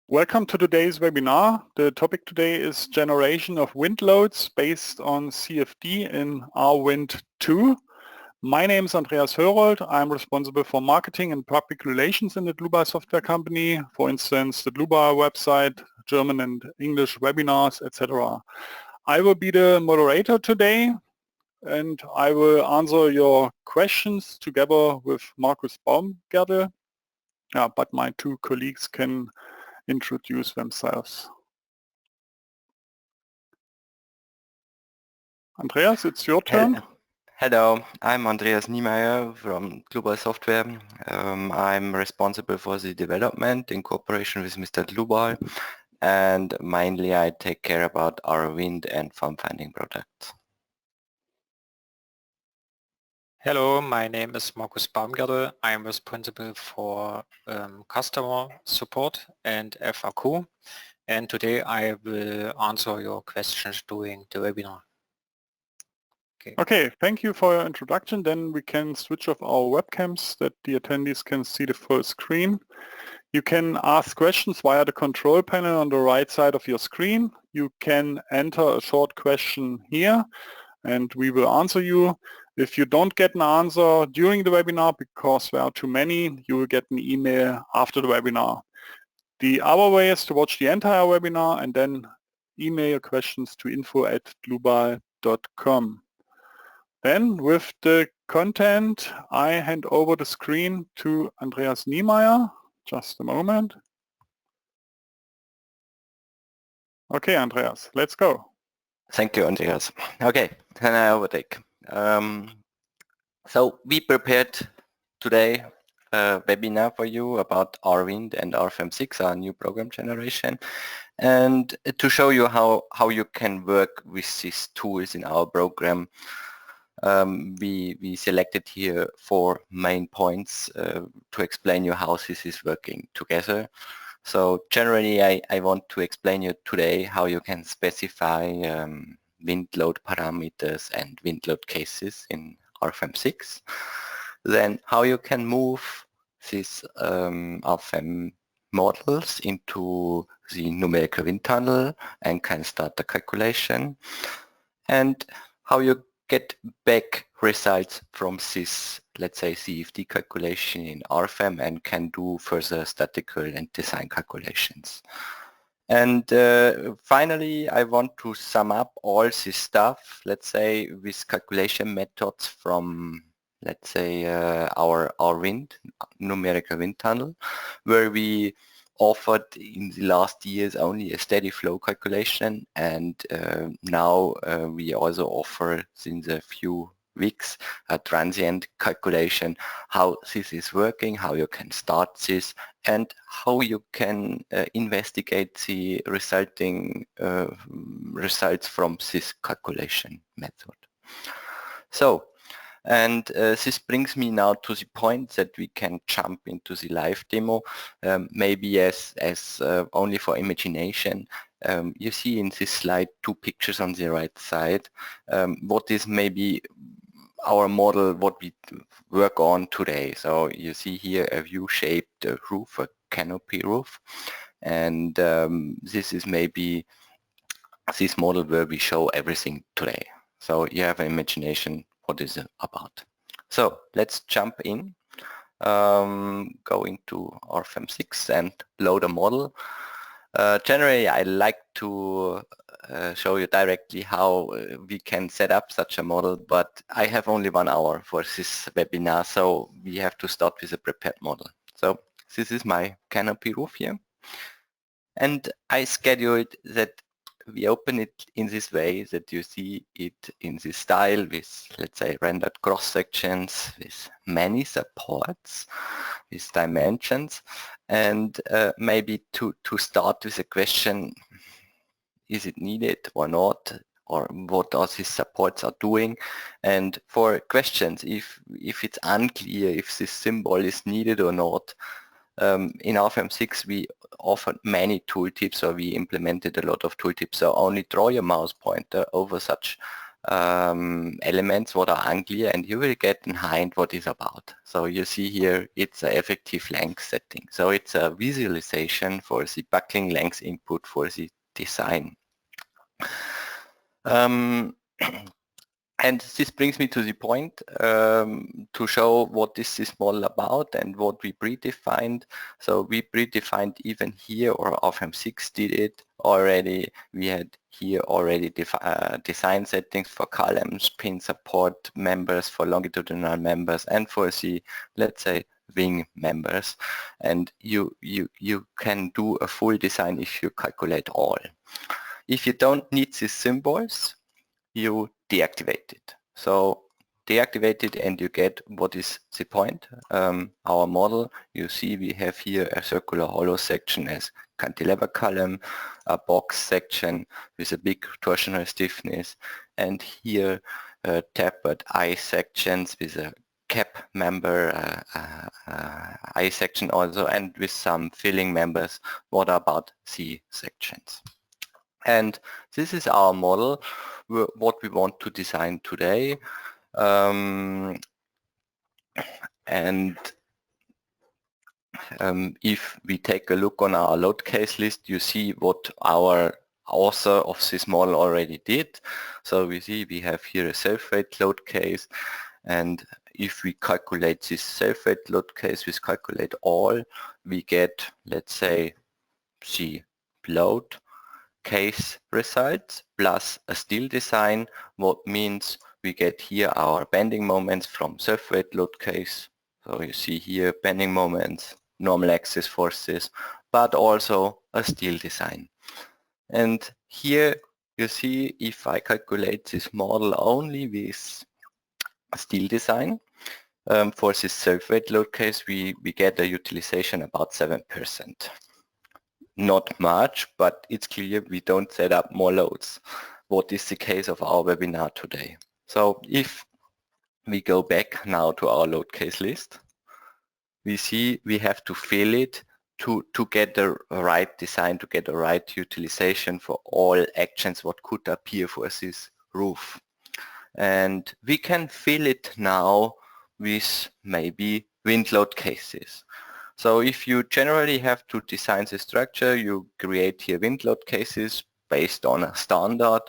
Welcome to today's webinar. The topic today is generation of wind loads based on CFD in R-Wind 2. My name is Andreas Hörold. I'm responsible for marketing and public relations in the Dluba software company. For instance, the Dluba website, German and English webinars, etc. I will be the moderator today and I will answer your questions together with Markus Baumgärtel. But my two colleagues can introduce themselves. Andreas, it's your turn. Hello, I'm Andreas Niemeyer from Dluba Software. I'm responsible for the development in cooperation with Mr. Dluba, and mainly I take care about our wind and farm finding products. Hello, my name is Markus Baumgärtel. I am responsible for customer support and FAQ, and today I will answer your questions during the webinar. Okay, thank you for your introduction. Then we can switch off our webcams that the attendees can see the full screen. You can ask questions via the control panel on the right side of your screen. You can enter a short question here and we will answer you. If you don't get an answer during the webinar because there are too many, you will get an email after the webinar. The other way is to watch the entire webinar and then email your questions to info@dluba.com. Then with the content, I hand over the screen to Andreas Niemeyer. Just a moment. Okay, Andreas, let's go. Thank you, Andreas. Okay, then I overtake. So we prepared today a webinar for you about R-Wind and RFM6, our new program generation, and to show you how you can work with these tools in our program. We selected here 4 main points to explain you how this is working together. So generally I want to explain you today how you can specify wind load parameters and wind load cases in RFM6. Then how you can move these RFM models into the numerical wind tunnel and can start the calculation, and how you get back results from this, let's say, CFD calculation in RFM and can do further statistical and design calculations. And finally, I want to sum up all this stuff, let's say, with calculation methods from, let's say, our wind, numerical wind tunnel, where we offered in the last years only a steady flow calculation, and now we also offer since a few weeks a transient calculation, how this is working, how you can start this, and how you can investigate the resulting results from this calculation method. So, and this brings me now to the point that we can jump into the live demo, maybe as only for imagination. You see in this slide 2 pictures on the right side. What is maybe our model, what we work on today. So you see here a U-shaped roof, a canopy roof, and this is maybe this model where we show everything today. So you have an imagination what is it about. So let's jump in, going to RFM6 and load a model. Generally, I like to show you directly how we can set up such a model, but I have only 1 hour for this webinar, so we have to start with a prepared model. So this is my canopy roof here, and I scheduled that we open it in this way that you see it in this style with, let's say, rendered cross sections, with many supports, with dimensions, and maybe to start with a question, is it needed or not, or what are these supports are doing? And for questions, if it's unclear if this symbol is needed or not, in RFM6 we offered many tooltips, or we implemented a lot of tooltips. So only draw your mouse pointer over such elements what are unclear, and you will get a hint what is about. So you see here it's an effective length setting. So it's a visualization for the buckling length input for the design. And this brings me to the point to show what is this model about and what we predefined. So we predefined even here, or RFM6 did it already. We had here already design settings for columns, pin support members, for longitudinal members, and for the, let's say, wing members. And you can do a full design if you calculate all. If you don't need these symbols, you deactivate it. So deactivate it and you get what is the point. Our model, you see we have here a circular hollow section as cantilever column, a box section with a big torsional stiffness, and here tapered eye sections with a cap member, eye section also, and with some filling members. What about C sections? And this is our model, what we want to design today. If we take a look on our load case list, you see what our author of this model already did. So we see we have here a self-weight load case, and if we calculate this self-weight load case, we calculate all, we get, let's say, the load case results plus a steel design, what means we get here our bending moments from self-weight load case. So you see here bending moments, normal axis forces, but also a steel design. And here you see if I calculate this model only with steel design, for this self-weight load case we get a utilization about 7%. Not much, but it's clear we don't set up more loads. What is the case of our webinar today? So if we go back now to our load case list, we see we have to fill it to get the right design, to get the right utilization for all actions what could appear for this roof. And we can fill it now with maybe wind load cases. So if you generally have to design the structure, you create here wind load cases based on a standard.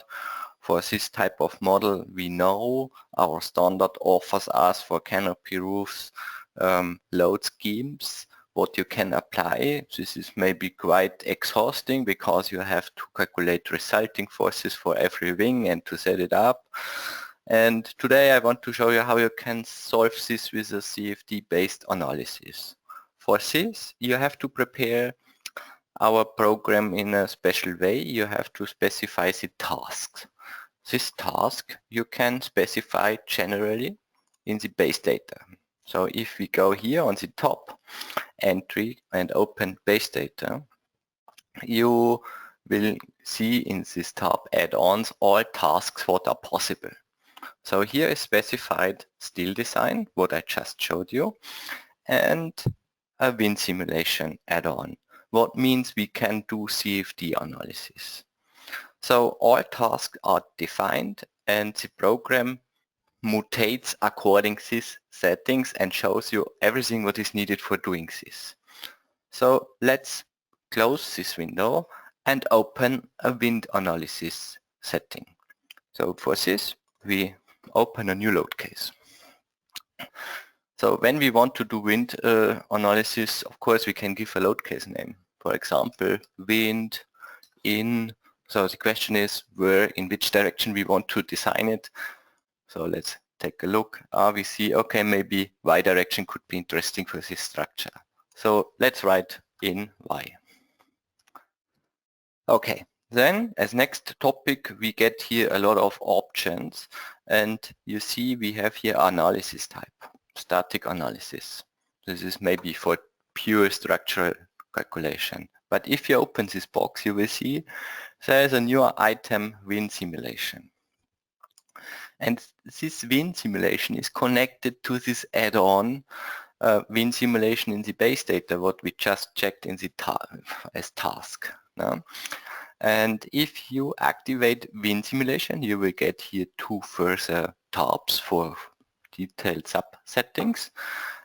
For this type of model, we know our standard offers us for canopy roofs load schemes, what you can apply. This is maybe quite exhausting because you have to calculate resulting forces for every wing and to set it up. And today I want to show you how you can solve this with a CFD-based analysis. For this, you have to prepare our program in a special way. You have to specify the tasks. This task you can specify generally in the base data. So if we go here on the top entry and open base data, you will see in this tab add-ons all tasks what are possible. So here is specified steel design, what I just showed you, and a wind simulation add-on, what means we can do CFD analysis. So all tasks are defined and the program mutates according to these settings and shows you everything what is needed for doing this. So let's close this window and open a wind analysis setting. So for this we open a new load case. So when we want to do wind analysis, of course we can give a load case name. For example, wind in. So the question is where, in which direction we want to design it. So let's take a look. We see, okay, maybe Y direction could be interesting for this structure. So let's write in Y. Okay, then as next topic we get here a lot of options, and you see we have here analysis type. Static analysis. This is maybe for pure structural calculation. But if you open this box, you will see there is a new item wind simulation. And this wind simulation is connected to this add-on wind simulation in the base data, what we just checked in the as task. No? And if you activate wind simulation, you will get here two further tabs for detailed sub-settings.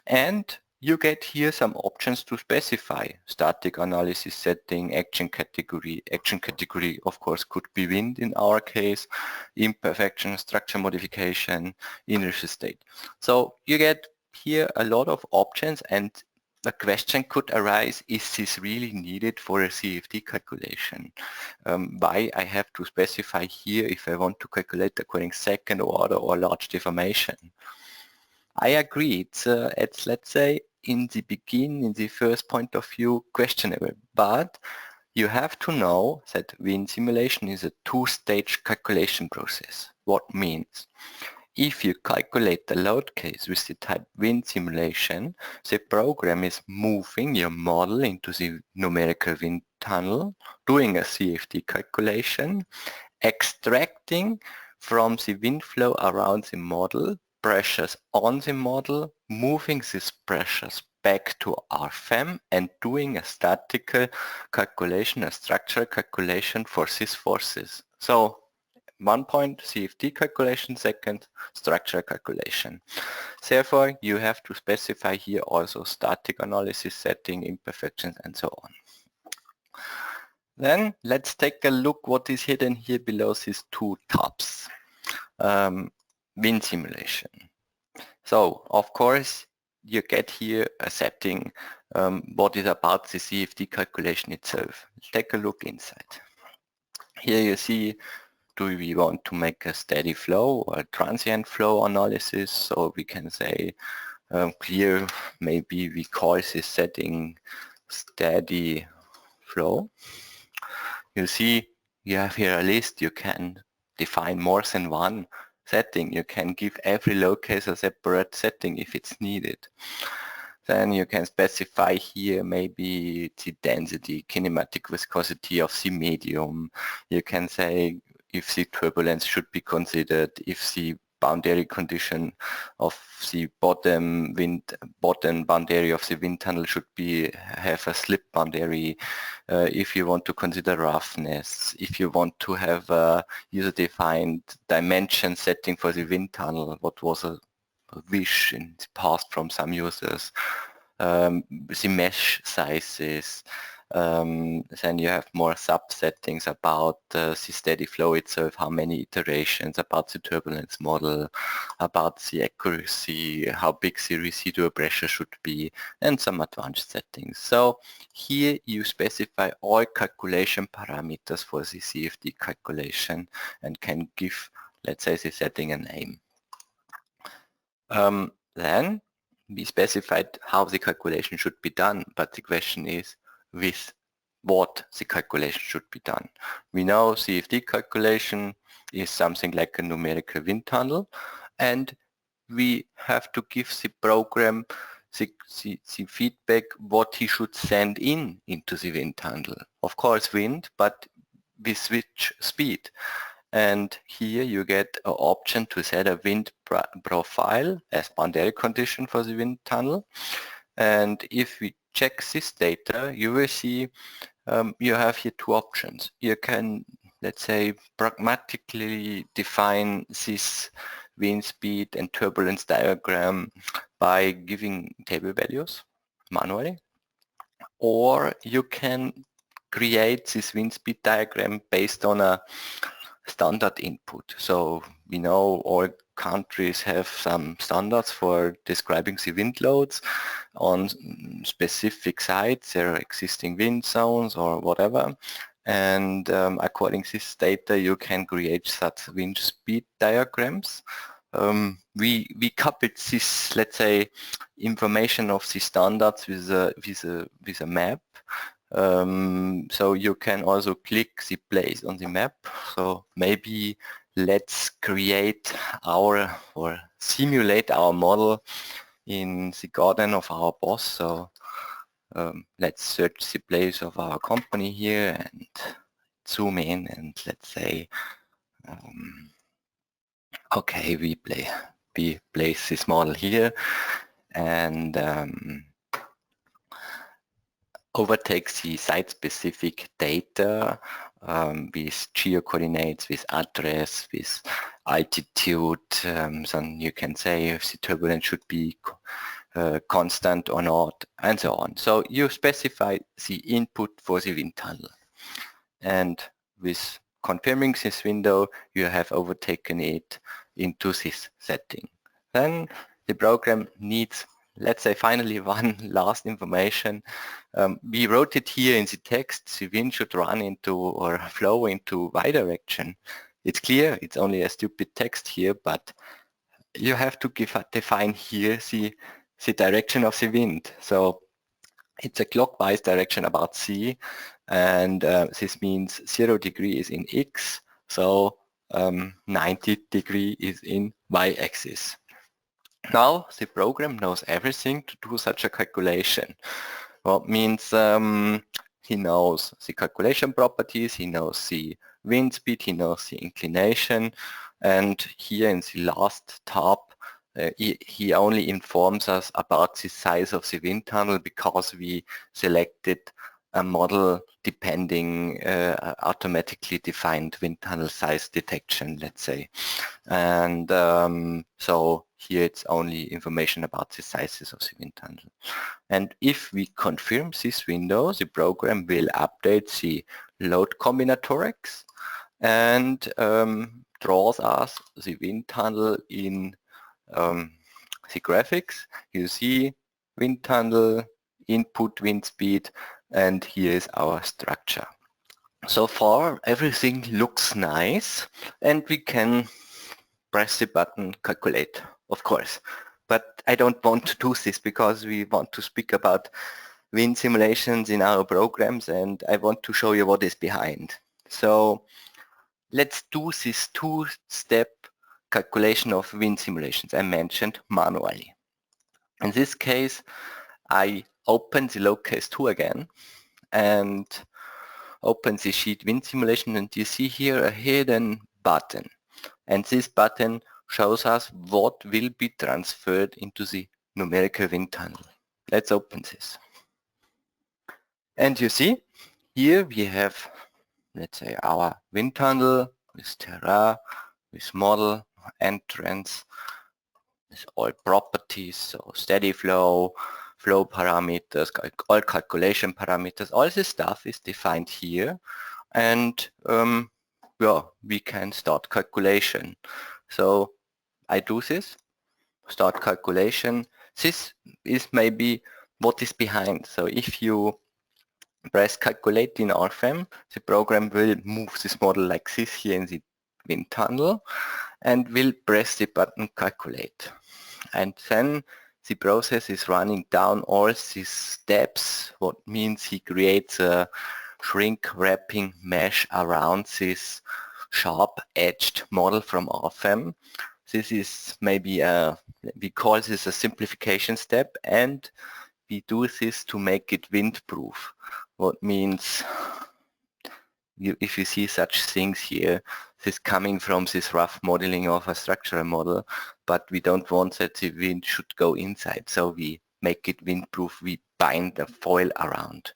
And you get here some options to specify static analysis setting, action category. Action category, of course, could be wind in our case, imperfection, structure modification, inertial state. So you get here a lot of options, and the question could arise, is this really needed for a CFD calculation? Why I have to specify here if I want to calculate according second order or large deformation? I agree, it's let's say in the first point of view questionable, but you have to know that wind simulation is a two-stage calculation process. What means? If you calculate the load case with the type wind simulation, the program is moving your model into the numerical wind tunnel, doing a CFD calculation, extracting from the wind flow around the model pressures on the model, moving these pressures back to RFEM and doing a statical calculation, a structural calculation for these forces. So 1 point CFD calculation, second structural calculation. Therefore, you have to specify here also static analysis setting, imperfections, and so on. Then let's take a look what is hidden here below these two tabs. Wind simulation. So of course you get here a setting what is about the CFD calculation itself. Let's take a look inside. Here you see, do we want to make a steady flow or a transient flow analysis? So we can say clear, maybe we call this setting steady flow. You see you have here a list, you can define more than one setting. You can give every load case a separate setting if it's needed. Then you can specify here maybe the density, kinematic viscosity of the medium. You can say if the turbulence should be considered, if the boundary condition of the bottom boundary of the wind tunnel should have a slip boundary, if you want to consider roughness, if you want to have a user-defined dimension setting for the wind tunnel, what was a wish in the past from some users, the mesh sizes. Then you have more sub-settings about the steady flow itself, how many iterations, about the turbulence model, about the accuracy, how big the residual pressure should be, and some advanced settings. So here you specify all calculation parameters for the CFD calculation and can give, let's say, the setting a name. Then we specified how the calculation should be done, but the question is with what the calculation should be done. We know CFD calculation is something like a numerical wind tunnel, and we have to give the program the feedback what he should send into the wind tunnel. Of course wind, but with which speed. And here you get an option to set a wind profile as boundary condition for the wind tunnel. And if we check this data, you will see you have here two options. You can, let's say, pragmatically define this wind speed and turbulence diagram by giving table values manually, or you can create this wind speed diagram based on a standard input. So we know all countries have some standards for describing the wind loads on specific sites. There are existing wind zones or whatever. And according to this data, you can create such wind speed diagrams. We coupled this, let's say, information of the standards with a map. So you can also click the place on the map. So maybe let's create or simulate our model in the garden of our boss. So let's search the place of our company here and zoom in, and let's say, okay, we place this model here, and overtakes the site-specific data with geo-coordinates, with address, with altitude. So you can say if the turbulence should be constant or not, and so on. So you specify the input for the wind tunnel. And with confirming this window, you have overtaken it into this setting. Then the program needs, let's say, finally one last information. We wrote it here in the text, the wind should run into or flow into y direction. It's clear, it's only a stupid text here, but you have to define here the direction of the wind. So it's a clockwise direction about C, and this means 0 degree is in X, so 90 degree is in Y-axis. Now the program knows everything to do such a calculation. Well, it means he knows the calculation properties, he knows the wind speed, he knows the inclination, and here in the last tab he only informs us about the size of the wind tunnel because we selected a model depending automatically defined wind tunnel size detection, let's say. And so here it's only information about the sizes of the wind tunnel. And if we confirm this window, the program will update the load combinatorics and draws us the wind tunnel in the graphics. You see wind tunnel, input wind speed, and here is our structure. So far everything looks nice and we can press the button calculate, of course. But I don't want to do this because we want to speak about wind simulations in our programs and I want to show you what is behind. So let's do this two-step calculation of wind simulations I mentioned manually. In this case, I open the locase 2 again and open the sheet wind simulation, and you see here a hidden button. And this button shows us what will be transferred into the numerical wind tunnel. Let's open this. And you see, here we have, let's say, our wind tunnel with terra, with model, entrance, with all properties, so steady flow, flow parameters, all calculation parameters, all this stuff is defined here. And yeah, we can start calculation. So I do this, start calculation. This is maybe what is behind. So if you press calculate in RFEM, the program will move this model like this here in the wind tunnel and will press the button calculate. And then the process is running down all these steps, what means he creates a shrink wrapping mesh around this sharp-edged model from RFEM. This is maybe we call this a simplification step, and we do this to make it wind-proof. What means if you see such things here, this coming from this rough modeling of a structural model, but we don't want that the wind should go inside, so we make it windproof, we bind a foil around.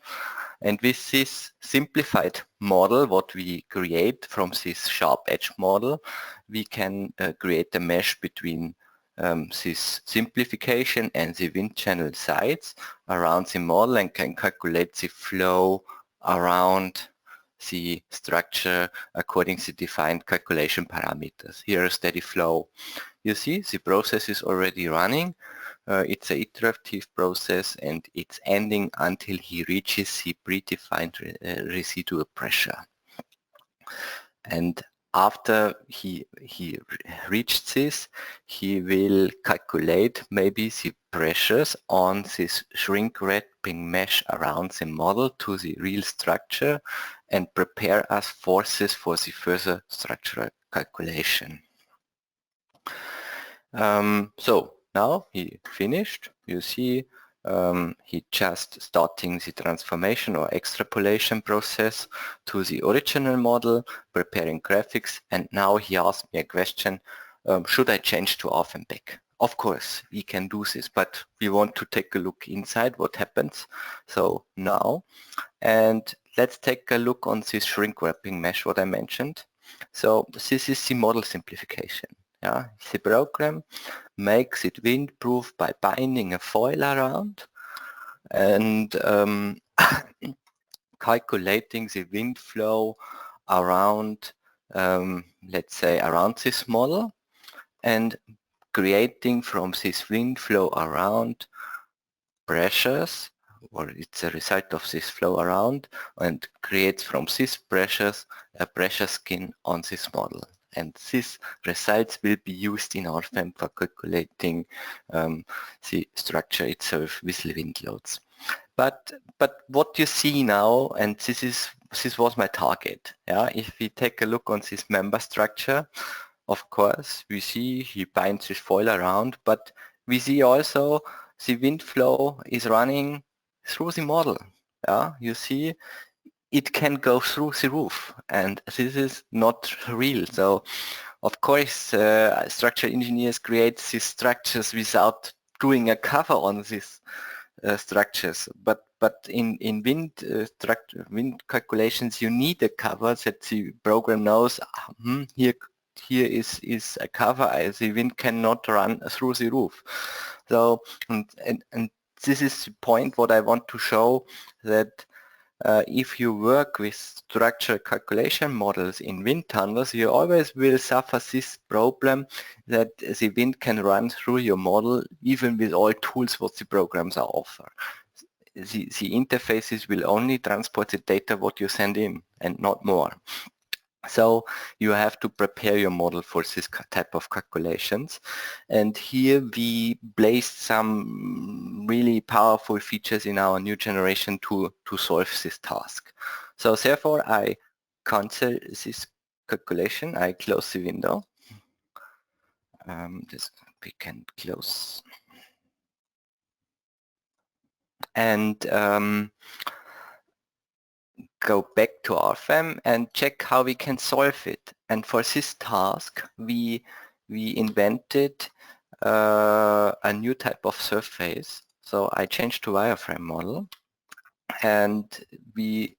And with this simplified model, what we create from this sharp edge model, we can create a mesh between this simplification and the wind channel sides around the model and can calculate the flow around the structure according to defined calculation parameters. Here a steady flow. You see the process is already running. It's an iterative process and it's ending until he reaches the predefined residual pressure. And after he reached this, he will calculate maybe the pressures on this shrink wrapping mesh around the model to the real structure and prepare us forces for the further structural calculation. So now he finished. You see he just starting the transformation or extrapolation process to the original model, preparing graphics, and now he asked me a question, should I change to RFEM back? of course, we can do this, but we want to take a look inside what happens. So now, and let's take a look on this shrink wrapping mesh, what I mentioned. So this is the model simplification. Yeah, the program makes it windproof by binding a foil around and calculating the wind flow around, let's say, around this model, and creating from this wind flow around pressures, or it's a result of this flow around, and creates from these pressures a pressure skin on this model. And these results will be used in RFEM for calculating the structure itself with the wind loads. But what you see now, and this was my target. Yeah, if we take a look on this member structure, of course we see he binds this foil around, but we see also the wind flow is running through the model. Yeah, you see it can go through the roof, and this is not real. So of course structural engineers create these structures without doing a cover on these structures, but in wind calculations you need a cover that the program knows here is a cover, the wind cannot run through the roof. So and this is the point what I want to show, that if you work with structural calculation models in wind tunnels, you always will suffer this problem that the wind can run through your model even with all tools what the programs are offer. The interfaces will only transport the data what you send in and not more. So you have to prepare your model for this type of calculations. And here we placed some really powerful features in our new generation to solve this task. So therefore I cancel this calculation, I close the window. This we can close. And go back to RFEM and check how we can solve it. And for this task, we invented a new type of surface. So I changed to wireframe model, and we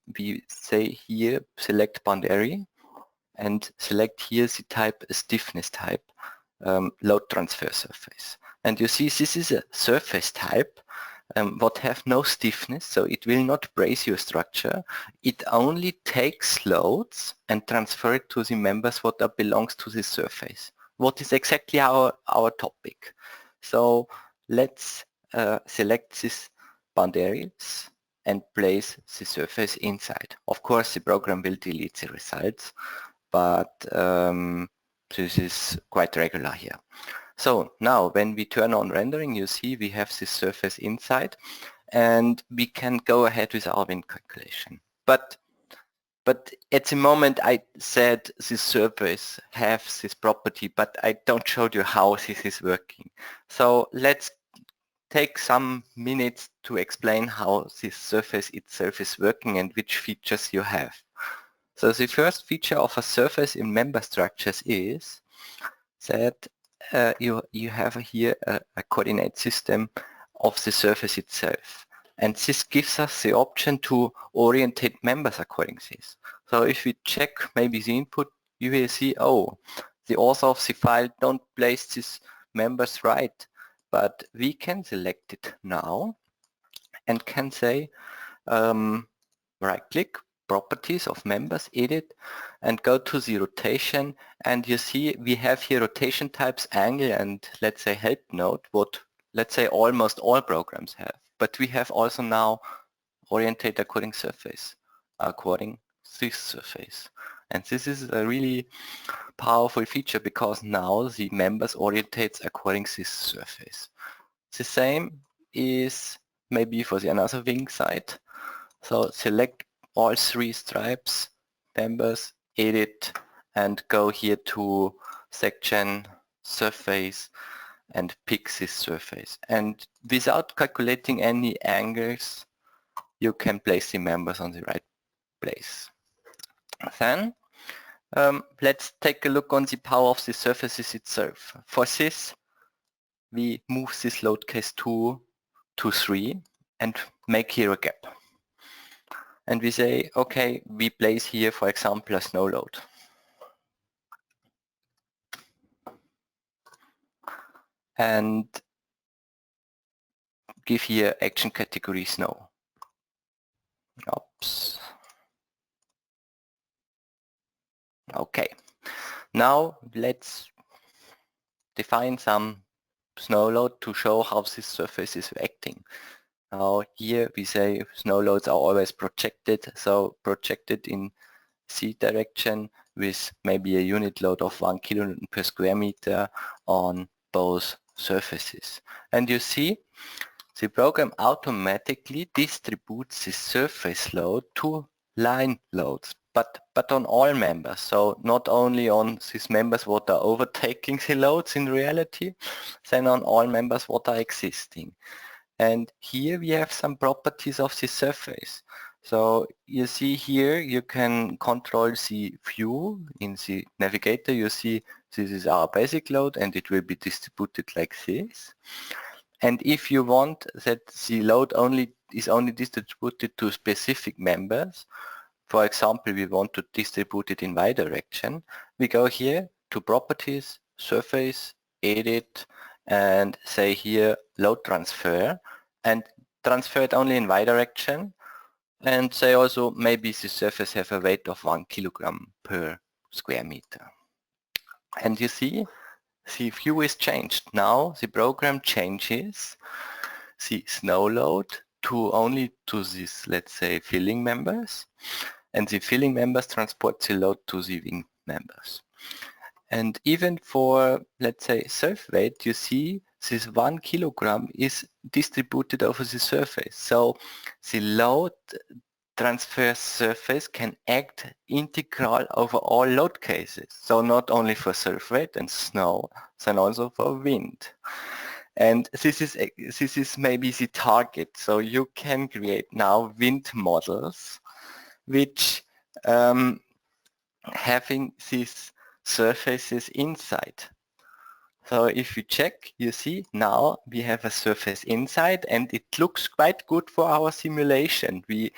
say here select boundary and select here the type stiffness type, load transfer surface. And you see this is a surface type what have no stiffness, so it will not brace your structure. It only takes loads and transfer it to the members what belongs to the surface. What is exactly our topic. So let's select these boundaries and place the surface inside. Of course the program will delete the results, but this is quite regular here. So now when we turn on rendering, you see we have this surface inside, and we can go ahead with our wind calculation. But at the moment I said this surface has this property, but I don't show you how this is working. So let's take some minutes to explain how this surface itself is working and which features you have. So the first feature of a surface in member structures is that you have here a coordinate system of the surface itself, and this gives us the option to orientate members according to this. So if we check maybe the input, you will see, oh, the author of the file don't place these members right, but we can select it now and can say right click, properties of members, edit, and go to the rotation, and you see we have here rotation types, angle, and let's say help node, what let's say almost all programs have. But we have also now orientate according surface, according this surface. And this is a really powerful feature because now the members orientates according this surface. The same is maybe for the another wing side. So select all three stripes, members, edit, and go here to section, surface, and pick this surface. And without calculating any angles, you can place the members on the right place. Then let's take a look on the power of the surfaces itself. For this, we move this load case 2 to 3 and make here a gap. And we say, okay, we place here, for example, a snow load. And give here action category snow. Oops. Okay. Now let's define some snow load to show how this surface is acting. Now here we say snow loads are always projected, so projected in Z direction with maybe a unit load of 1 kilonewton per square meter on both surfaces. And you see the program automatically distributes the surface load to line loads, but on all members. So not only on these members what are overtaking the loads in reality, then on all members what are existing. And here we have some properties of the surface. So you see here you can control the view in the navigator. You see this is our basic load and it will be distributed like this. And if you want that the load is only distributed to specific members, for example, we want to distribute it in Y direction, we go here to properties, surface, edit, and say here load transfer, and transfer it only in Y direction, and say also maybe the surface have a weight of 1 kilogram per square meter. And you see the view is changed. Now the program changes the snow load to only to this, let's say, filling members, and the filling members transport the load to the wing members. And even for, let's say, surf weight, you see this 1 kilogram is distributed over the surface. So the load transfer surface can act integral over all load cases. So not only for surf weight and snow, then also for wind. And this is maybe the target. So you can create now wind models which having these surfaces inside. So if you check, you see now we have a surface inside and it looks quite good for our simulation. We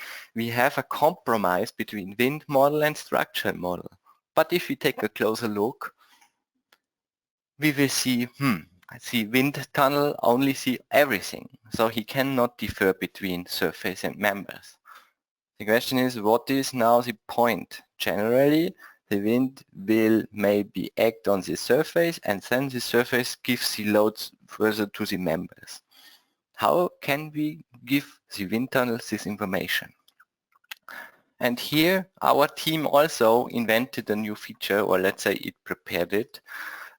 have a compromise between wind model and structural model. But if we take a closer look, we will see, the wind tunnel only see everything. So he cannot differ between surface and members. The question is, what is now the point? Generally, the wind will maybe act on the surface and then the surface gives the loads further to the members. How can we give the wind tunnels this information? And here our team also invented a new feature, or let's say it prepared it.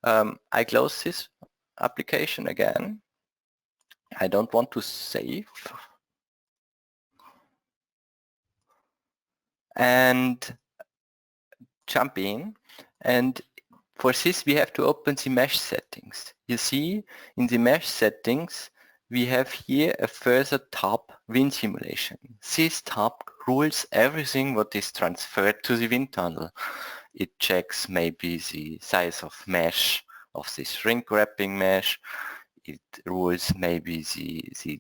I close this application again. I don't want to save. And jump in, and for this we have to open the mesh settings. You see in the mesh settings we have here a further tab, wind simulation. This tab rules everything what is transferred to the wind tunnel. It checks maybe the size of mesh, of the shrink wrapping mesh. It rules maybe the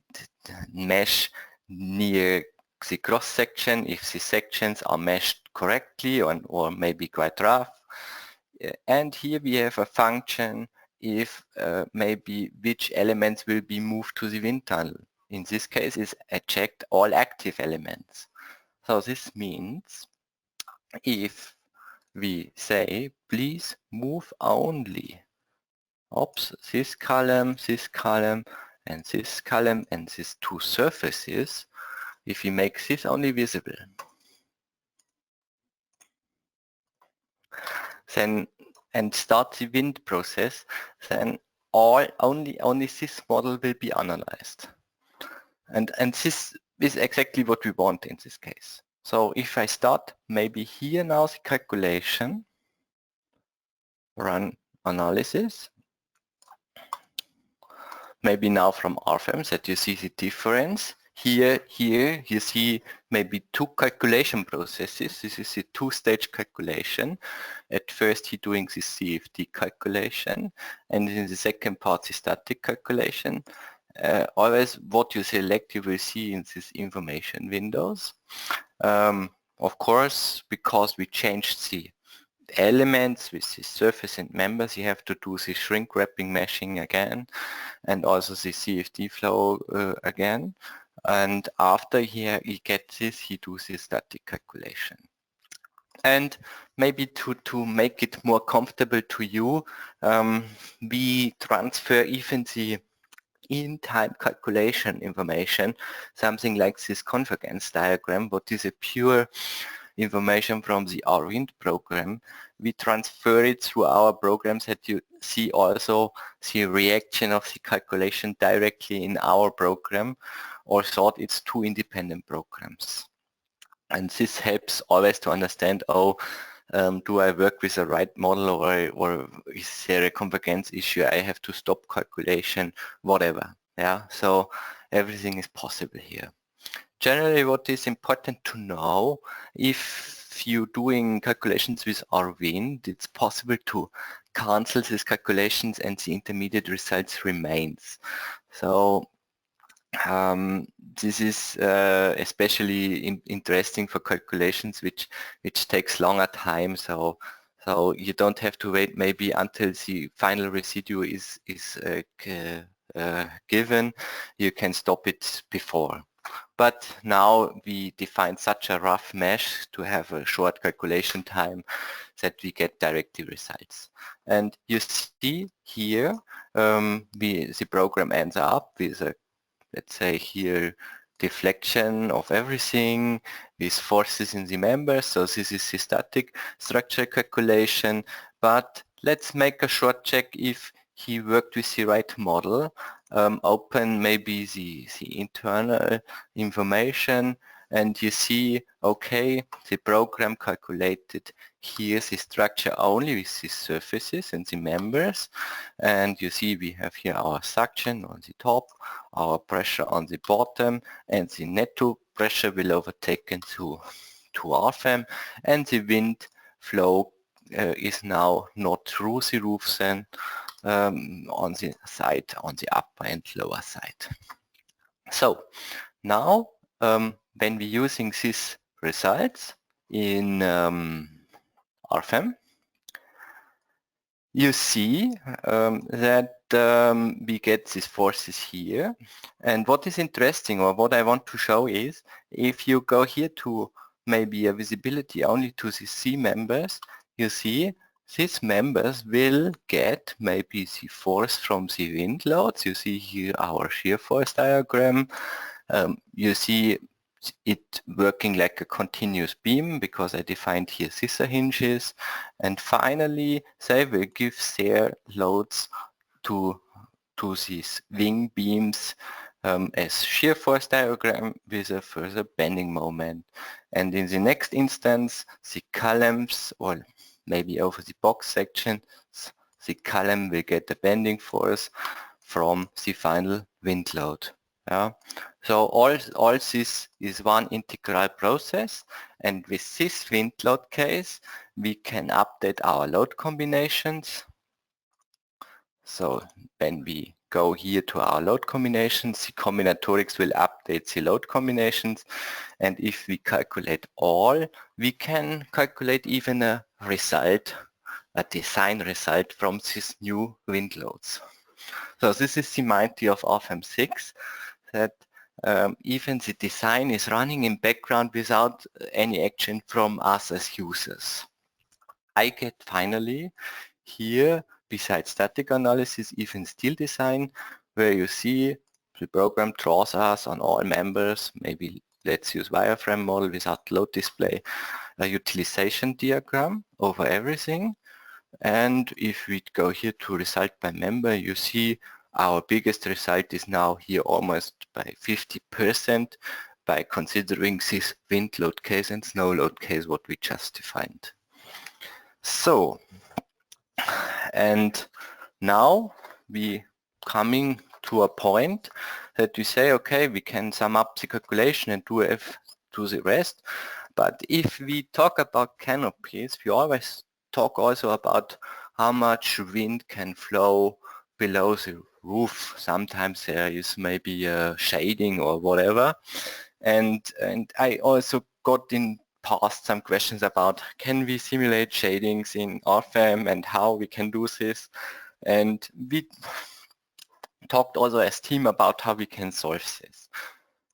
mesh near the cross section, if the sections are meshed correctly or maybe quite rough. And here we have a function if maybe which elements will be moved to the wind tunnel. In this case is checked all active elements. So this means if we say please move only this column, and this column and these two surfaces, if we make this only visible, then and start the wind process, then only this model will be analyzed. And this is exactly what we want in this case. So if I start maybe here now the calculation, run analysis, maybe now from RFEM that you see the difference. Here you see maybe two calculation processes. This is a two-stage calculation. At first he doing the CFD calculation, and in the second part the static calculation. Always what you select you will see in these information windows. Of course, because we changed the elements with the surface and members, you have to do the shrink wrapping meshing again, and also the CFD flow again. And after he gets this, he does the static calculation. And maybe to make it more comfortable to you, we transfer even the in-time calculation information, something like this convergence diagram, what is a pure information from the RWind program. We transfer it through our programs that you see also the reaction of the calculation directly in our program, or thought it's two independent programs. And this helps always to understand, oh, do I work with the right model, or is there a convergence issue? I have to stop calculation, whatever. Yeah, so everything is possible here. Generally, what is important to know, if you're doing calculations with RWind, it's possible to cancel these calculations and the intermediate results remains. So this is especially interesting for calculations which takes longer time. So you don't have to wait maybe until the final residue is given. You can stop it before. But now we define such a rough mesh to have a short calculation time that we get directly results. And you see here the program ends up with a, let's say here, deflection of everything with forces in the members. So this is the static structure calculation. But let's make a short check if he worked with the right model. Open maybe the internal information, and you see, okay, the program calculated here the structure only with the surfaces and the members, and you see we have here our suction on the top, our pressure on the bottom, and the netto pressure will overtaken to RFEM, and the wind flow is now not through the roof then, on the side, on the upper and lower side. So now when we're using these results in RFEM, you see that we get these forces here. And what is interesting, or what I want to show, is if you go here to maybe a visibility only to the C members, you see these members will get maybe the force from the wind loads. You see here our shear force diagram. You see it working like a continuous beam because I defined here scissor hinges. And finally, they will give their loads to these wing beams as shear force diagram with a further bending moment. And in the next instance, the columns, or maybe over the box section, the column will get the bending force from the final wind load. Yeah. So all this is one integral process, and with this wind load case we can update our load combinations. So when we go here to our load combinations, the combinatorics will update the load combinations, and if we calculate all, we can calculate even a result, a design result from these new wind loads. So this is the mindty of RFEM6, that even the design is running in background without any action from us as users. I get finally here, besides static analysis, even steel design, where you see the program draws us on all members, maybe let's use wireframe model without load display, a utilization diagram over everything. And if we go here to result by member, you see our biggest result is now here almost by 50% by considering this wind load case and snow load case what we just defined. So, and now we coming to a point that we say, okay, we can sum up the calculation and do the rest. But if we talk about canopies, we always talk also about how much wind can flow below the roof. Sometimes there is maybe a shading or whatever. And I also got in past some questions about can we simulate shadings in RFEM and how we can do this. And we talked also as team about how we can solve this.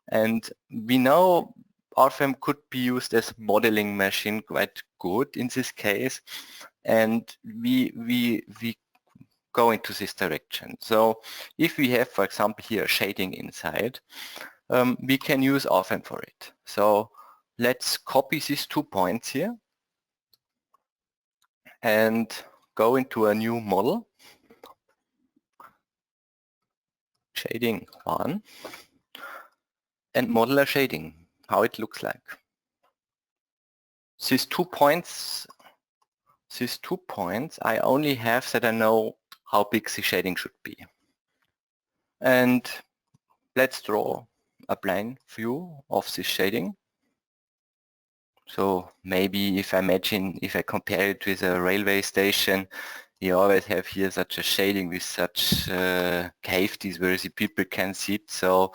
And we know RFEM could be used as modeling machine quite good in this case. And we go into this direction. So if we have, for example, here shading inside, we can use RFEM for it. So let's copy these 2 points here and go into a new model, shading 1, and model a shading, how it looks like. These 2 points, I only have that I know how big the shading should be. And let's draw a plane view of this shading. So maybe if I compare it with a railway station, you always have here such a shading with such cavities where the people can sit. So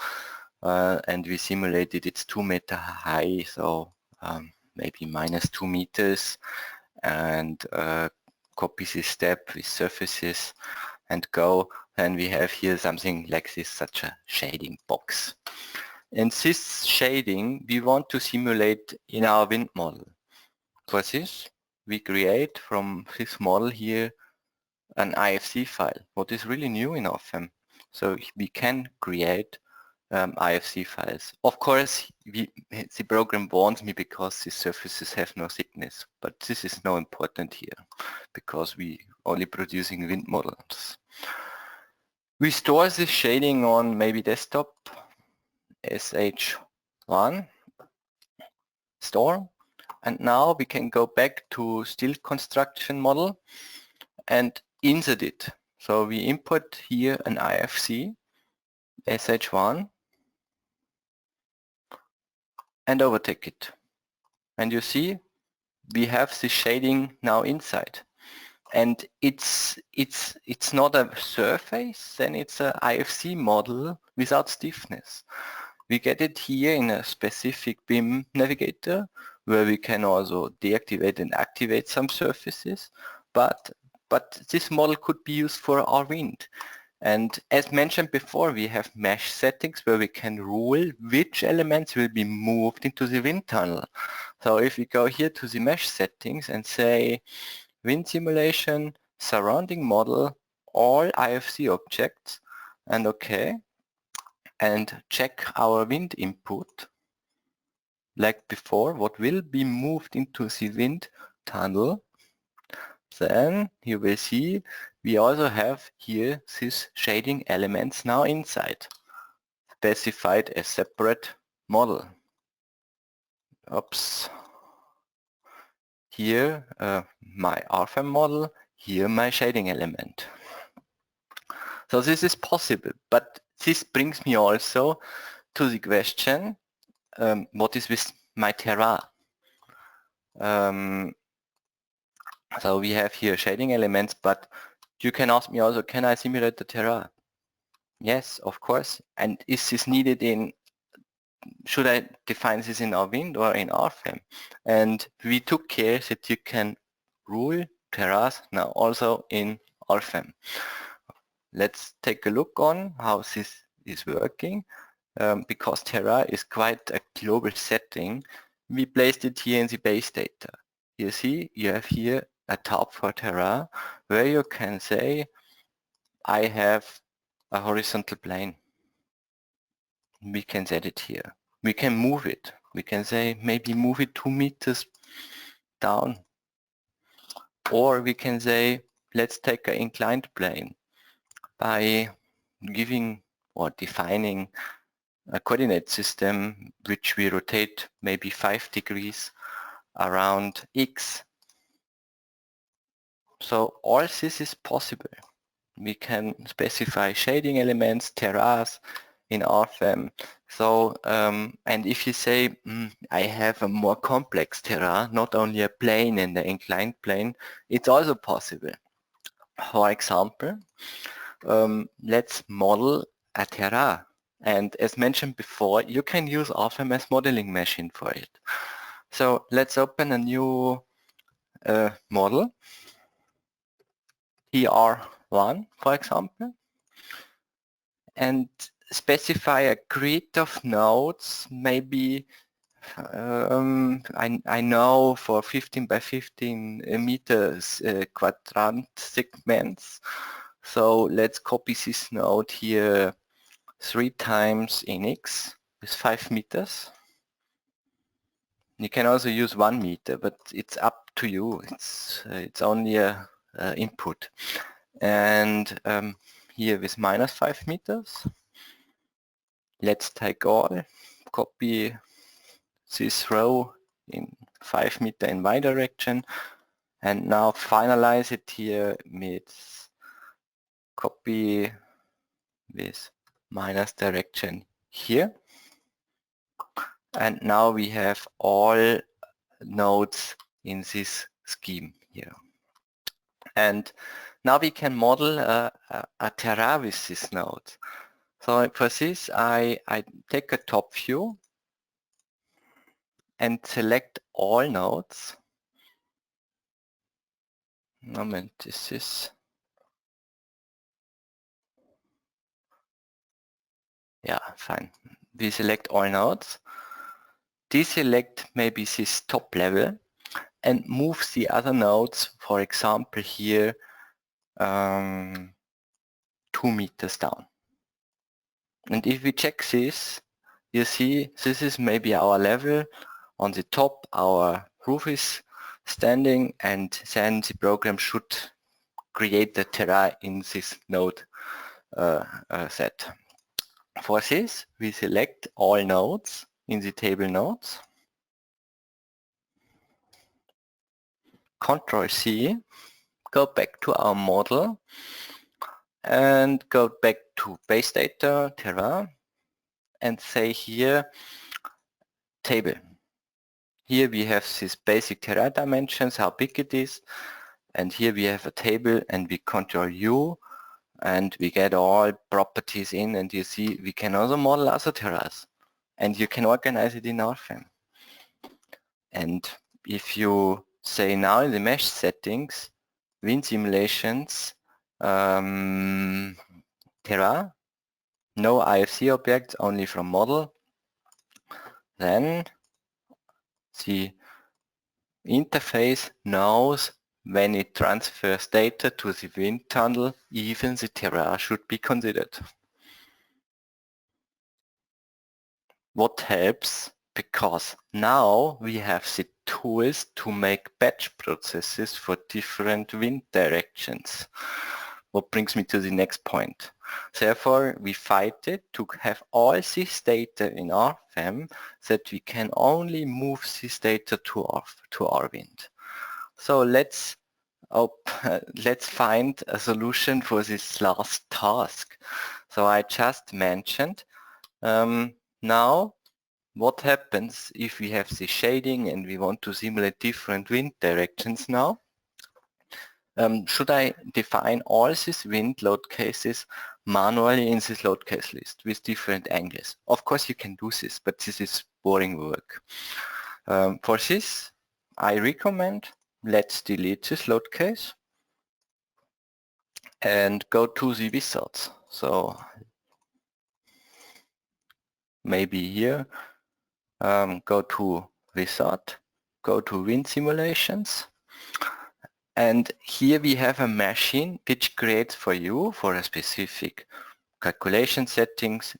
and we simulated it's 2 meter high, so maybe -2 meters, and copy this step with surfaces and go, and we have here something like this, such a shading box. And this shading we want to simulate in our wind model. For this, we create from this model here an IFC file, what is really new in RFEM. So we can create IFC files. Of course, the program warns me because the surfaces have no thickness, but this is not important here because we only producing wind models. We store this shading on maybe desktop, SH1 store, and now we can go back to still construction model and insert it. So we import here an IFC SH1 and overtake it, and you see we have this shading now inside, and it's not a surface, then it's a IFC model without stiffness. We get it here in a specific BIM navigator where we can also deactivate and activate some surfaces, but this model could be used for our wind. And as mentioned before, we have mesh settings where we can rule which elements will be moved into the wind tunnel. So if we go here to the mesh settings and say wind simulation, surrounding model, all IFC objects, and OK, and check our wind input, like before, what will be moved into the wind tunnel, then you will see we also have here these shading elements now inside, specified as separate model. Oops. Here my RFEM model, here my shading element. So this is possible, but this brings me also to the question, what is with my terrain? So we have here shading elements, but you can ask me also, can I simulate the terrain? Yes, of course. And is this needed in, should I define this in our wind or in RFEM? And we took care that you can rule terrains now also in RFEM. Let's take a look on how this is working. Because terrain is quite a global setting, we placed it here in the base data. You see, you have here a tab for terrain where you can say, I have a horizontal plane. We can set it here. We can move it. We can say maybe move it 2 meters down. Or we can say, let's take an inclined plane by giving or defining a coordinate system which we rotate maybe 5 degrees around X. So all this is possible. We can specify shading elements, terrains in RFEM. So, and if you say, I have a more complex terrain, not only a plane and the inclined plane, it's also possible. For example, let's model a terrain. And as mentioned before, you can use RFEM as modeling machine for it. So let's open a new model, TR1, for example, and specify a grid of nodes, maybe I know for 15 by 15 meters quadrant segments. So let's copy this node here 3 times in X with 5 meters. You can also use 1 meter, but it's up to you. It's only a input. And here with minus 5 meters. Let's take all, copy this row in 5 meter in Y direction, and now finalize it here with copy with minus direction here. And now we have all nodes in this scheme here. And now we can model a terrain with this node. So for this, I take a top view and select all nodes. Moment, this is... Yeah, fine. We select all nodes. Deselect maybe this top level and move the other nodes, for example here, 2 meters down. And if we check this, you see this is maybe our level. On the top our roof is standing, and then the program should create the terrain in this node set. For this, we select all nodes in the table nodes. Control C, go back to our model and go back to base data, terrain, and say here, table. Here we have this basic terrain dimensions, how big it is, and here we have a table, and we control U, and we get all properties in, and you see we can also model other terrains, and you can organize it in RFEM. And if you say now in the mesh settings, wind simulations, terrain, no IFC objects, only from model, then the interface knows when it transfers data to the wind tunnel, even the terrain should be considered. What helps? Because now we have the tools to make batch processes for different wind directions. What brings me to the next point. Therefore, we fight it to have all this data in RFEM that we can only move this data to our wind. So let's find a solution for this last task. So I just mentioned now what happens if we have the shading and we want to simulate different wind directions now? Should I define all these wind load cases manually in this load case list with different angles? Of course you can do this, but this is boring work. For this, I recommend let's delete this load case and go to the wizards. So maybe here, go to wizard, go to wind simulations, and here we have a machine which creates for you, for a specific calculation settings,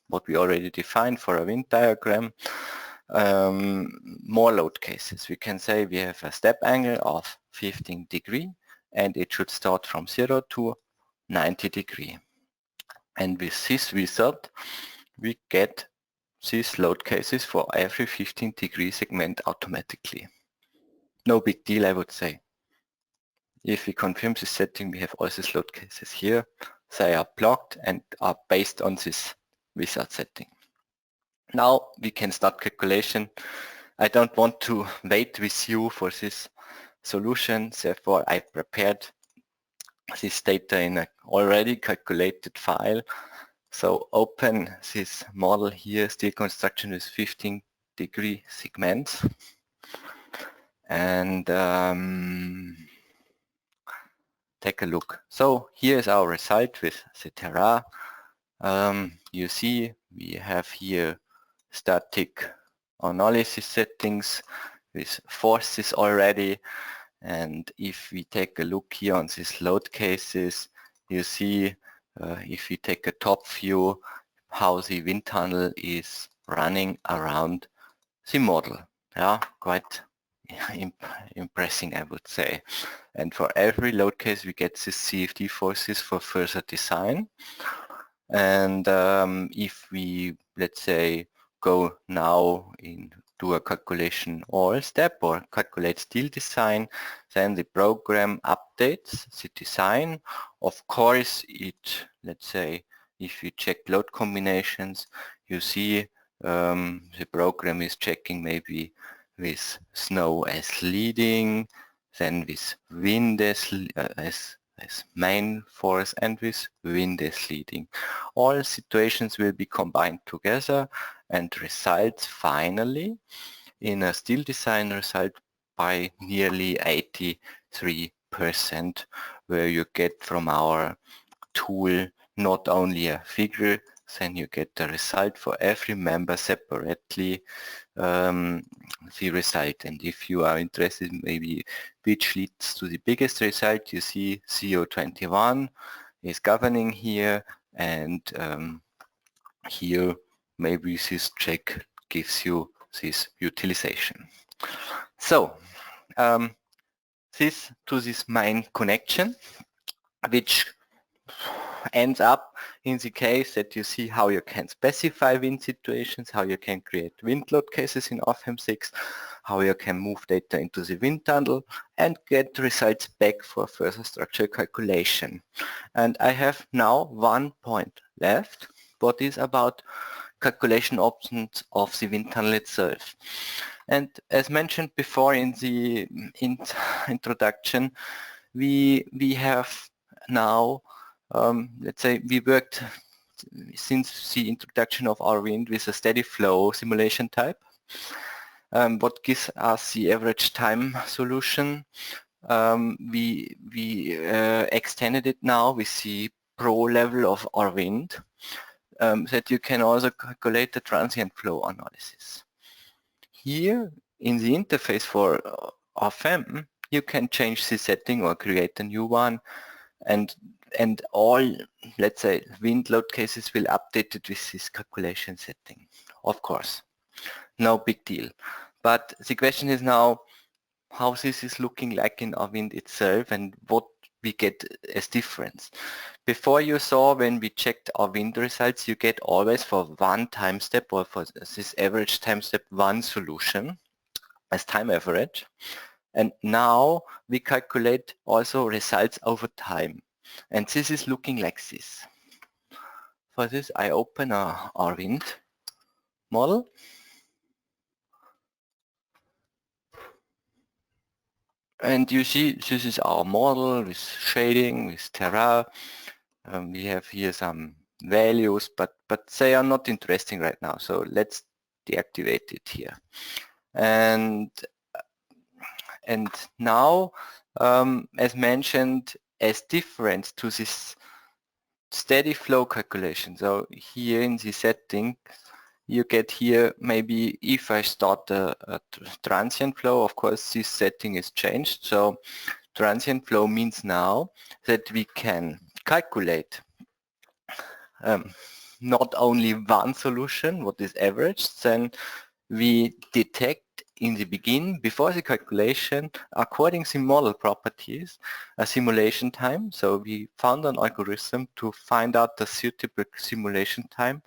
what we already defined for a wind diagram, more load cases. We can say we have a step angle of 15 degree and it should start from 0 to 90 degree. And with this wizard we get these load cases for every 15 degree segment automatically. No big deal, I would say. If we confirm this setting, we have all these load cases here. They are blocked and are based on this without setting. Now we can start calculation. I don't want to wait with you for this solution, therefore I prepared this data in an already calculated file. So open this model here, steel construction with 15-degree segments, and take a look. So here's our result with the Terra. You see we have here static analysis settings with forces already, and if we take a look here on these load cases, you see if we take a top view how the wind tunnel is running around the model. Yeah, quite impressive, I would say. And for every load case we get these CFD forces for further design. And if we, let's say, go now into a calculation all step or calculate steel design, then the program updates the design. Of course, let's say, if you check load combinations, you see the program is checking maybe with snow as leading, then with wind as main force, and with wind as leading. All situations will be combined together and results finally in a steel design result by nearly 83%, where you get from our tool not only a figure, then you get the result for every member separately, the result. And if you are interested maybe which leads to the biggest result, you see CO21 is governing here, and here maybe this check gives you this utilization. So this to this main connection, which ends up in the case that you see how you can specify wind situations, how you can create wind load cases in RFM6, how you can move data into the wind tunnel and get results back for further structural calculation. And I have now 1 point left, what is about calculation options of the wind tunnel itself. And as mentioned before in the introduction, we have now let's say we worked since the introduction of R-Wind with a steady flow simulation type. What gives us the average time solution? We extended it now with the pro level of R-Wind, that you can also calculate the transient flow analysis. Here in the interface for RFM, you can change the setting or create a new one, and all, let's say, wind load cases will update it with this calculation setting. Of course, no big deal. But the question is now how this is looking like in R-Wind itself and what we get as difference. Before you saw when we checked R-Wind results, you get always for one time step or for this average time step one solution as time average. And now we calculate also results over time. And this is looking like this. For this I open a R-Wind model. And you see this is our model with shading, with Terra. We have here some values, but they are not interesting right now. So let's deactivate it here. And now, as mentioned, as different to this steady flow calculation. So here in the setting, you get here maybe if I start a transient flow, of course this setting is changed. So transient flow means now that we can calculate not only one solution, what is average, then we detect in the beginning, before the calculation, according to model properties, a simulation time. So we found an algorithm to find out the suitable simulation time.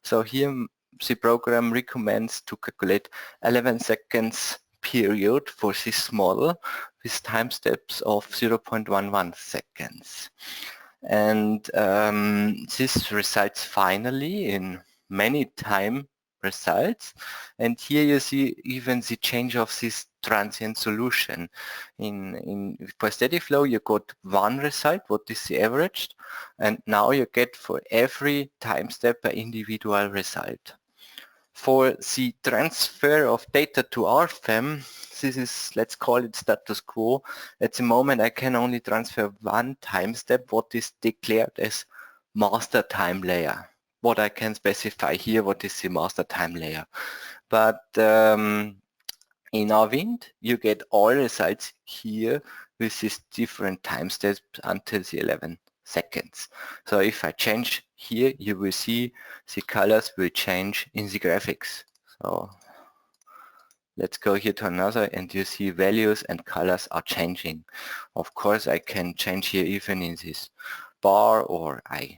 So here the program recommends to calculate 11 seconds period for this model with time steps of 0.11 seconds. And this results finally in many time results, and here you see even the change of this transient solution. For steady flow you got one result, what is the average, and now you get for every time step an individual result. For the transfer of data to RFEM, this is, let's call it status quo. At the moment I can only transfer one time step, what is declared as master time layer. What I can specify here, what is the master time layer. But in RWind, you get all results here with these different time steps until the 11 seconds. So if I change here, you will see the colors will change in the graphics. So let's go here to another, and you see values and colors are changing. Of course, I can change here even in this bar, or I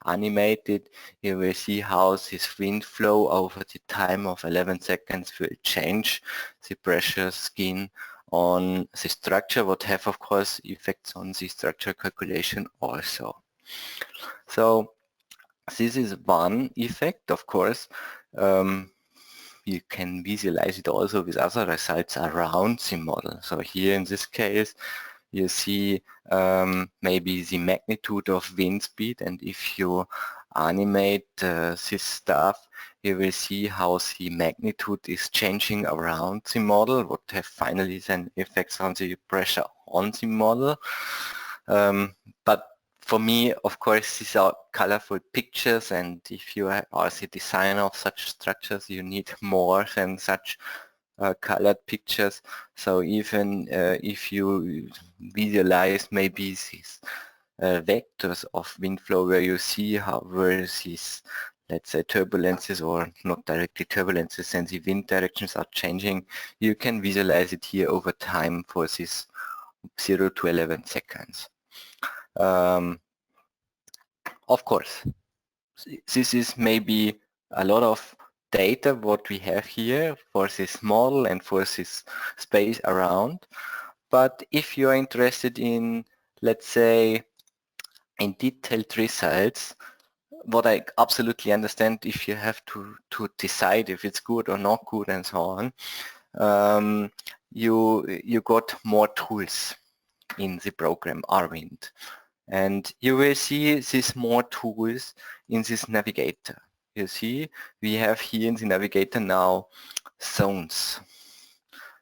animate it. You will see how this wind flow over the time of 11 seconds will change the pressure skin on the structure, what have of course effects on the structure calculation also. So this is one effect. Of course, you can visualize it also with other results around the model. So here in this case you see maybe the magnitude of wind speed, and if you animate this stuff, you will see how the magnitude is changing around the model, what have finally then effects on the pressure on the model. But for me, of course, these are colorful pictures, and if you are the designer of such structures, you need more than such colored pictures. So even if you visualize maybe these vectors of wind flow, where you see where these, let's say, turbulences, or not directly turbulences, and the wind directions are changing, you can visualize it here over time for this 0 to 11 seconds. Of course, this is maybe a lot of data what we have here for this model and for this space around. But if you are interested in, let's say, in detailed results, what I absolutely understand, if you have to decide if it's good or not good and so on, you got more tools in the program RWind. And you will see these more tools in this navigator. You see, we have here in the navigator now zones,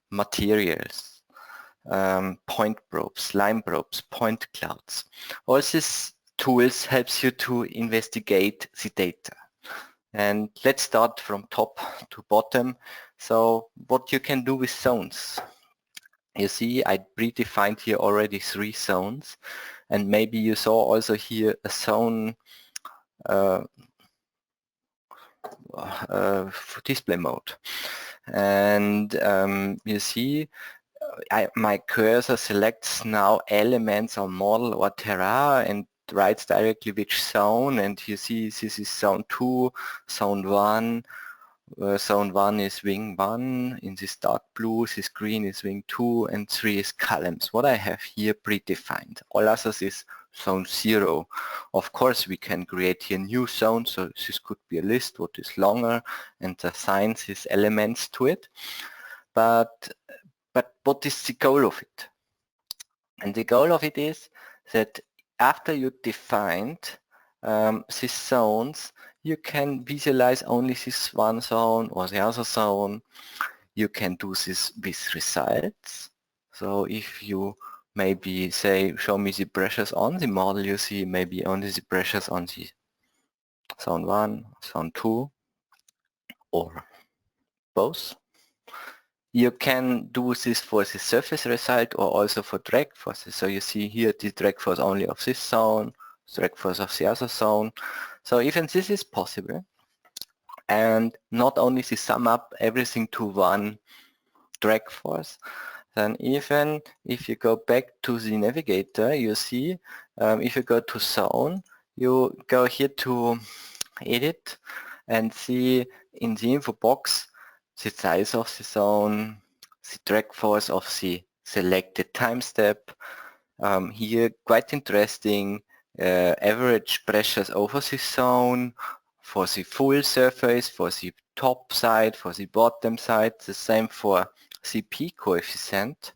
materials, point probes, line probes, point clouds. All these tools helps you to investigate the data. And let's start from top to bottom. So what you can do with zones. You see, I predefined here already 3 zones, and maybe you saw also here a zone display mode. And you see, my cursor selects now elements or model or terra and writes directly which zone, and you see this is zone 2, zone 1, zone 1 is wing 1, in this dark blue, this green is wing 2, and 3 is columns. What I have here predefined. All others is zone 0. Of course we can create here new zones, so this could be a list what is longer and assign these elements to it. But what is the goal of it? And the goal of it is that after you defined these zones, you can visualize only this one zone or the other zone. You can do this with results. So if you maybe say, show me the pressures on the model, you see maybe only the pressures on the zone 1, zone 2, or both. You can do this for the surface result or also for drag forces. So you see here the drag force only of this zone, drag force of the other zone. So even this is possible. And not only to sum up everything to one drag force, then even if you go back to the navigator, you see if you go to zone, you go here to edit and see in the info box the size of the zone, the drag force of the selected time step. Here quite interesting, average pressures over the zone, for the full surface, for the top side, for the bottom side, the same for CP coefficient.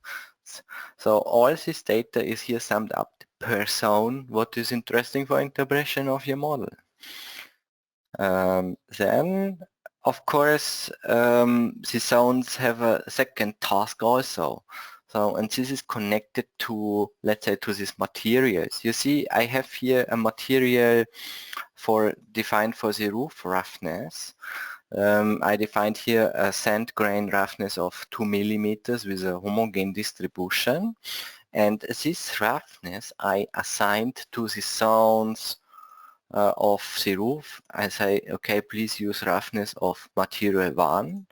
So all this data is here summed up per zone, what is interesting for interpretation of your model. Then, of course, the zones have a second task also. So, and this is connected to, let's say, to these materials. You see, I have here a material defined for the roof roughness. I defined here a sand grain roughness of 2 millimeters with a homogeneous distribution. And this roughness I assigned to the zones of the roof. I say, okay, please use roughness of material 1.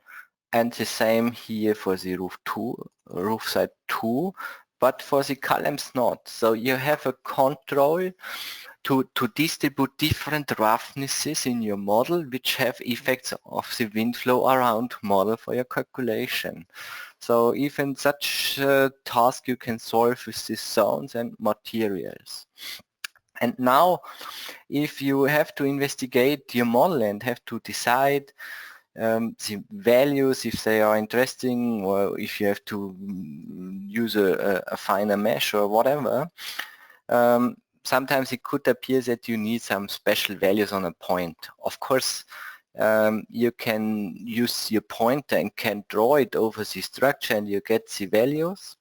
And the same here for the roof side 2, but for the columns not. So you have a control to distribute different roughnesses in your model, which have effects of the wind flow around model for your calculation. So even such task you can solve with these zones and materials. And now, if you have to investigate your model and have to decide the values, if they are interesting, or if you have to use a finer mesh or whatever, sometimes it could appear that you need some special values on a point. Of course, you can use your pointer and can draw it over the structure and you get the values.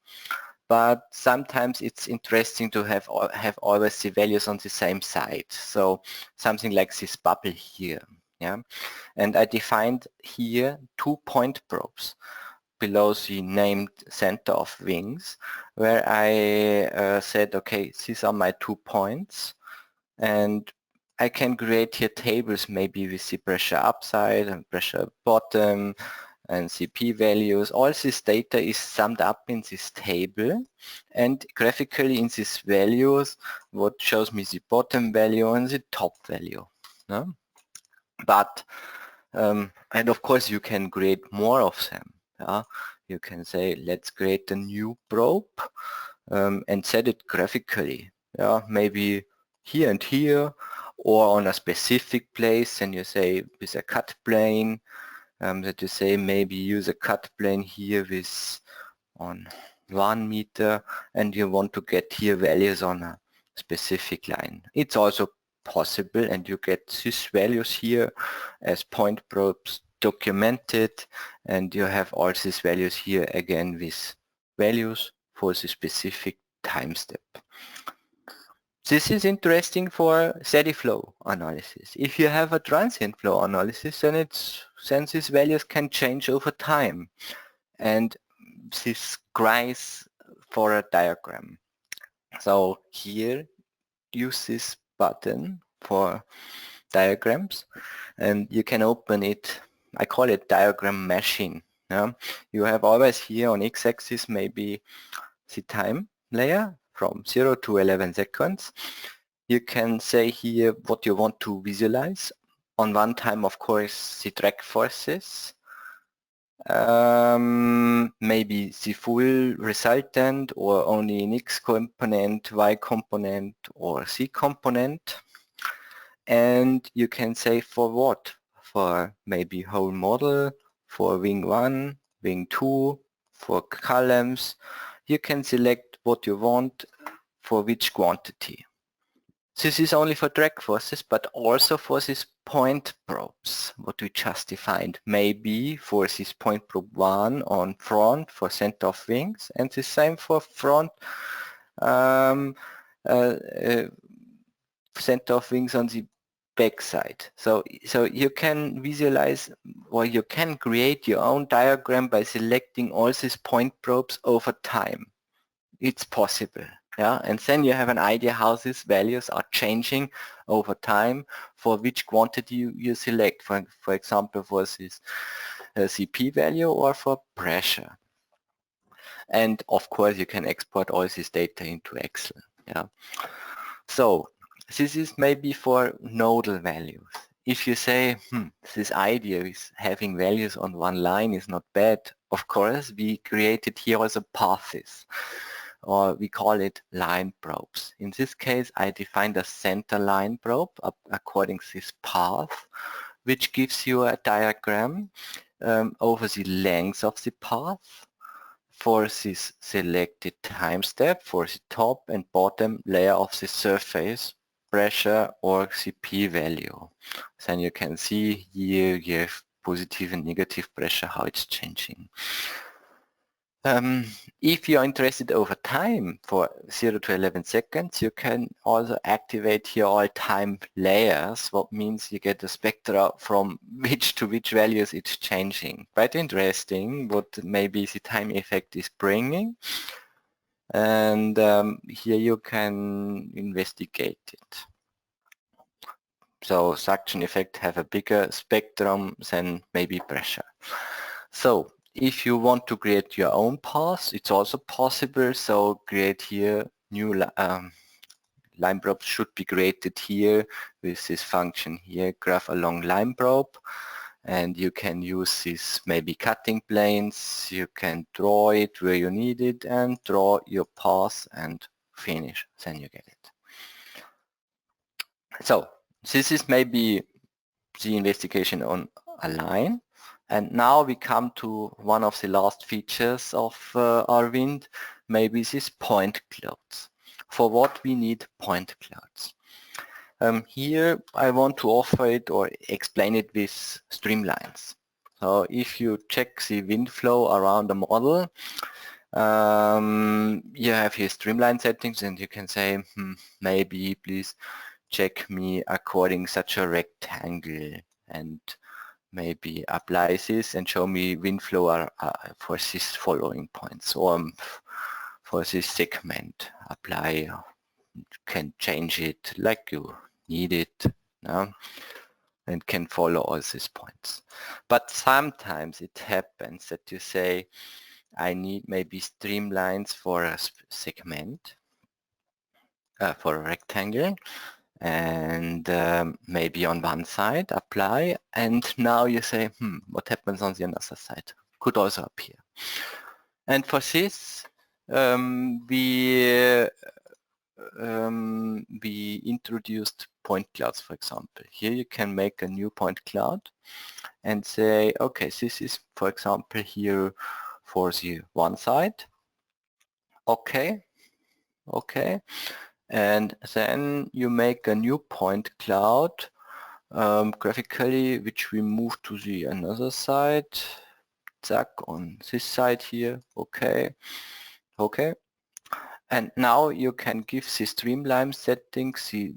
But sometimes it's interesting to have always the values on the same side. So something like this bubble here. Yeah, and I defined here 2 point probes below the named center of wings, where I said, okay, these are my 2 points, and I can create here tables maybe with the pressure upside and pressure bottom and CP values. All this data is summed up in this table, and graphically in these values, what shows me the bottom value and the top value. No? But, and of course you can create more of them. Yeah? You can say, let's create a new probe and set it graphically. Yeah? Maybe here and here, or on a specific place, and you say with a cut plane, that you say maybe use a cut plane here with on 1 meter, and you want to get here values on a specific line. It's also possible, and you get these values here as point probes documented, and you have all these values here again with values for the specific time step. This is interesting for steady flow analysis. If you have a transient flow analysis, then these values can change over time, and this cries for a diagram. So here, use this button for diagrams, and you can open it. I call it diagram machine. Yeah? You have always here on x-axis maybe the time layer from 0 to 11 seconds. You can say here what you want to visualize. On one time, of course, the drag forces, maybe the full resultant, or only an X component, Y component, or Z component. And you can say for what? For maybe whole model, for wing 1, wing 2, for columns. You can select what you want for which quantity. This is only for drag forces, but also for these point probes, what we just defined. Maybe for this point probe 1 on front for center of wings, and the same for front center of wings on the back side. So you can visualize, or you can create your own diagram by selecting all these point probes over time. It's possible. Yeah, and then you have an idea how these values are changing over time for which quantity you select, for example, for this CP value or for pressure. And of course, you can export all this data into Excel. Yeah. So this is maybe for nodal values. If you say, this idea is having values on one line is not bad, of course, we created here also paths. or we call it line probes. In this case, I defined a center line probe according to this path, which gives you a diagram over the length of the path for this selected time step for the top and bottom layer of the surface, pressure or the p-value. Then you can see here you have positive and negative pressure, how it's changing. If you're interested over time for 0 to 11 seconds, you can also activate here all time layers, what means you get a spectra from which to which values it's changing. Quite interesting what maybe the time effect is bringing. And here you can investigate it. So suction effect have a bigger spectrum than maybe pressure. So if you want to create your own paths, it's also possible. So create here new line probes should be created here with this function here, graph along line probe. And you can use this maybe cutting planes. You can draw it where you need it and draw your path and finish. Then you get it. So this is maybe the investigation on a line. And now we come to one of the last features of R-Wind, maybe this point clouds. For what we need point clouds. Here I want to offer it or explain it with streamlines. So if you check the wind flow around the model, you have here streamline settings and you can say, maybe please check me according such a rectangle and maybe apply this and show me wind flow for this following points, or for this segment apply, you can change it like you need it, and can follow all these points. But sometimes it happens that you say I need maybe streamlines for a segment, for a rectangle, and maybe on one side apply, and now you say, what happens on the other side? Could also appear. And for this, we introduced point clouds, for example. Here you can make a new point cloud and say, okay, this is, for example, here for the one side. Okay. And then you make a new point cloud graphically, which we move to the another side. Zack, on this side here. Okay. And now you can give the streamline settings the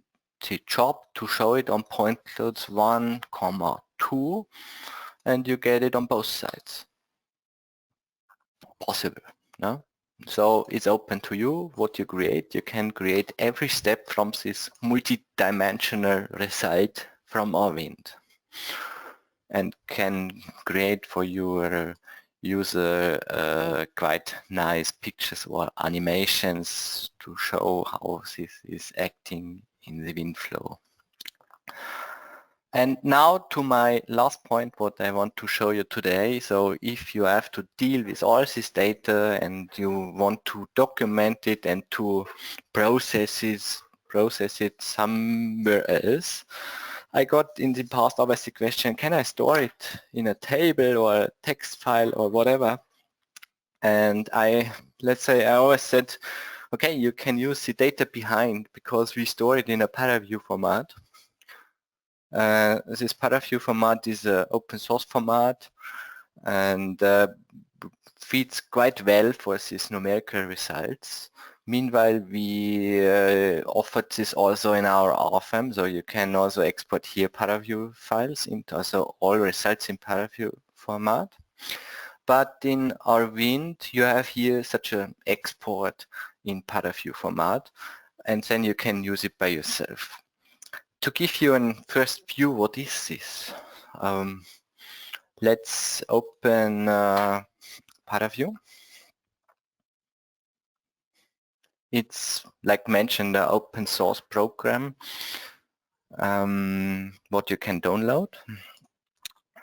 job to show it on point clouds 1, 2, and you get it on both sides. Possible, no? So it's open to you what you create. You can create every step from this multi-dimensional result from R-Wind and can create for your user quite nice pictures or animations to show how this is acting in the wind flow. And now to my last point, what I want to show you today. So if you have to deal with all this data and you want to document it and to process it somewhere else, I got in the past always the question, can I store it in a table or a text file or whatever? And let's say I always said, okay, you can use the data behind because we store it in a ParaView format. This ParaView format is an open source format and fits quite well for these numerical results. Meanwhile, we offered this also in our RFM, so you can also export here ParaView files into also all results in ParaView format. But in R-Wind, you have here such an export in ParaView format, and then you can use it by yourself. To give you a first view, what is this? Let's open ParaView. It's, like mentioned, an open source program, what you can download.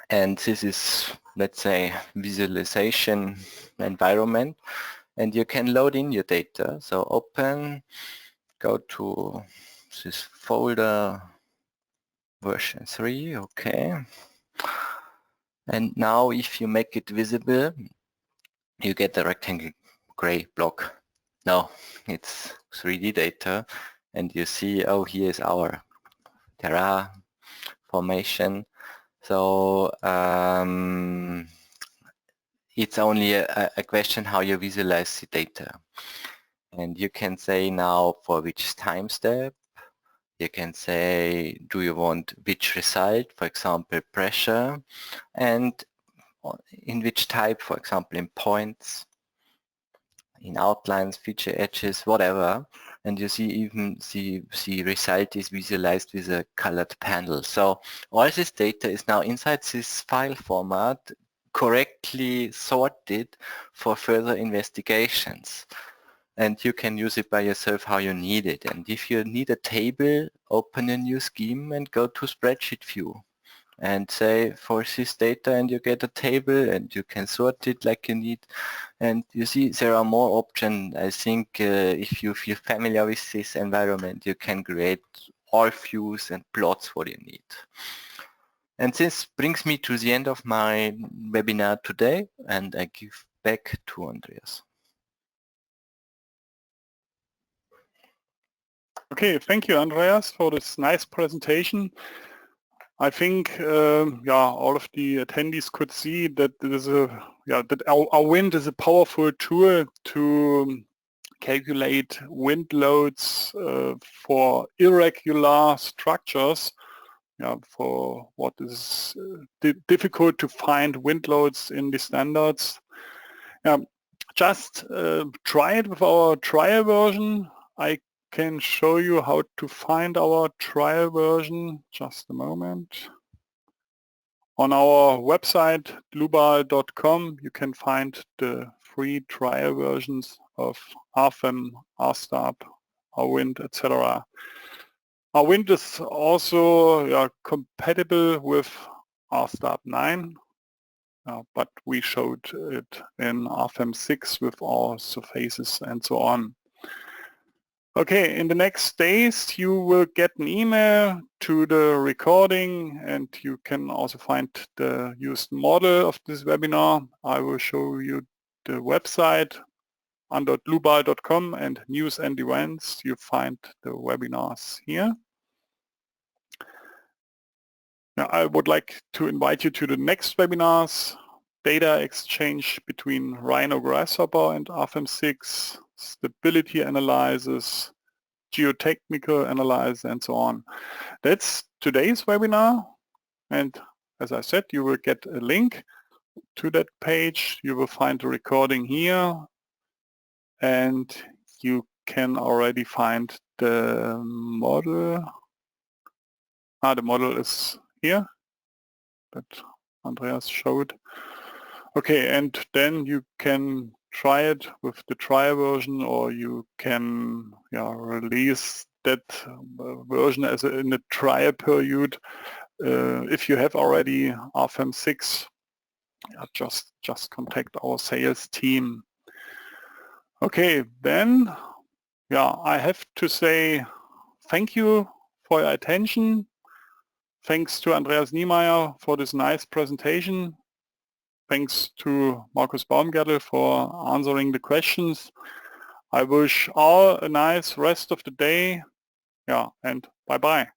And this is, let's say, visualization environment. and you can load in your data. So open, go to this folder, version 3, okay. And now if you make it visible, you get the rectangle gray block. No, it's 3D data, and you see, oh, here is our Terra formation. So it's only a question how you visualize the data. And you can say now for which time step. You can say, do you want which result, for example, pressure, and in which type, for example, in points, in outlines, feature edges, whatever. And you see even the result is visualized with a colored panel. So all this data is now inside this file format, correctly sorted for further investigations. And you can use it by yourself how you need it. And if you need a table, open a new scheme and go to spreadsheet view and say for this data, and you get a table and you can sort it like you need. And you see there are more options. I think if you feel familiar with this environment, you can create all views and plots what you need. And this brings me to the end of my webinar today, and I give back to Andreas. Okay, thank you, Andreas, for this nice presentation. I think, all of the attendees could see that that our wind is a powerful tool to calculate wind loads for irregular structures. For what is difficult to find wind loads in the standards. Just try it with our trial version. I can show you how to find our trial version. Just a moment. On our website global.com you can find the free trial versions of RFEM, RSTARP, RWind, etc. RWind is also compatible with RSTARP 9, but we showed it in RFEM 6 with all surfaces and so on. Okay, in the next days you will get an email to the recording, and you can also find the used model of this webinar. I will show you the website under global.com, and news and events. You find the webinars here. Now I would like to invite you to the next webinars: data exchange between Rhino Grasshopper and RFEM 6, stability analysis, geotechnical analysis, and so on. That's today's webinar, and as I said, you will get a link to that page. You will find the recording here, and you can already find the model. The model is here that Andreas showed. Okay, and then you can try it with the trial version, or you can release that version as in a trial period. If you have already RFEM 6, just contact our sales team. Okay, then I have to say thank you for your attention. Thanks to Andreas Niemeyer for this nice presentation. Thanks to Markus Baumgärtl for answering the questions. I wish all a nice rest of the day. And bye-bye.